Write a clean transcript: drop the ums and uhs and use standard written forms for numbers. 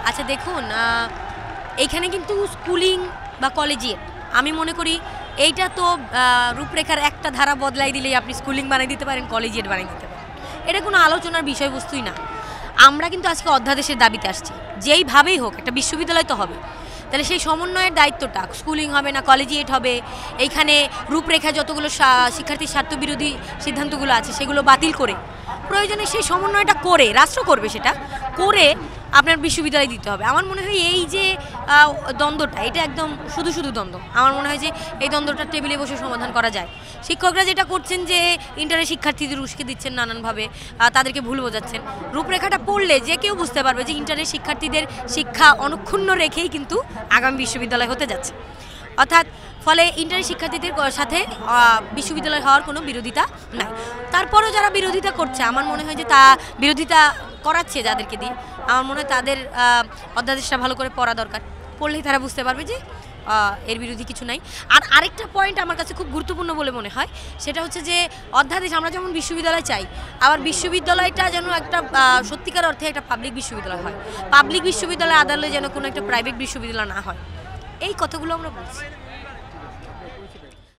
আচ্ছা দেখুন, এইখানে কিন্তু স্কুলিং বা কলেজিয়েট আমি মনে করি এইটা তো রূপরেখার একটা ধারা বদলাই দিলেই আপনি স্কুলিং বানিয়ে দিতে পারেন, কলেজিয়েট বানিয়ে দিতে পারেন। এটা কোনো আলোচনার বিষয়বস্তুই না। আমরা কিন্তু আজকে অধ্যাদেশের দাবিতে আসছি, যেইভাবেই হোক একটা বিশ্ববিদ্যালয় তো হবে, তাহলে সেই সমন্বয়ের দায়িত্বটা স্কুলিং হবে না কলেজিয়েট হবে, এইখানে রূপরেখা যতগুলো শিক্ষার্থীর স্বার্থবিরোধী সিদ্ধান্তগুলো আছে সেগুলো বাতিল করে প্রয়োজনে সেই সমন্বয়টা করে রাষ্ট্র করবে, সেটা করে আপনার বিশ্ববিদ্যালয় দিতে হবে। আমার মনে হয় এই যে দ্বন্দ্বটা, এটা একদম শুধু শুধু দ্বন্দ্ব। আমার মনে হয় যে এই দ্বন্দ্বটা টেবিলে বসে সমাধান করা যায়। শিক্ষকরা যেটা করছেন যে ইন্টারের শিক্ষার্থীদের উস্কে দিচ্ছেন নানানভাবে, তাদেরকে ভুল বোঝাচ্ছেন। রূপরেখাটা পড়লে যে কেউ বুঝতে পারবে যে ইন্টারের শিক্ষার্থীদের শিক্ষা অনক্ষুণ্ণ রেখেই কিন্তু আগামী বিশ্ববিদ্যালয় হতে যাচ্ছে। অর্থাৎ ফলে ইন্টারের শিক্ষার্থীদের সাথে বিশ্ববিদ্যালয় হওয়ার কোনো বিরোধিতা নাই। তারপরেও যারা বিরোধিতা করছে, আমার মনে হয় যে তা বিরোধিতা করাচ্ছে যাদেরকে দিয়ে, আমার মনে হয় তাদের অধ্যাদেশটা ভালো করে পড়া দরকার। পড়লেই তারা বুঝতে পারবে যে এর বিরোধী কিছু নাই। আর আরেকটা পয়েন্ট আমার কাছে খুব গুরুত্বপূর্ণ বলে মনে হয়, সেটা হচ্ছে যে অধ্যাদেশ আমরা যেমন বিশ্ববিদ্যালয় চাই, আবার বিশ্ববিদ্যালয়টা যেন একটা সত্যিকার অর্থে একটা পাবলিক বিশ্ববিদ্যালয় হয়। পাবলিক বিশ্ববিদ্যালয় আদালতে যেন কোনো একটা প্রাইভেট বিশ্ববিদ্যালয় না হয়, এই কথাগুলো আমরা বলছি।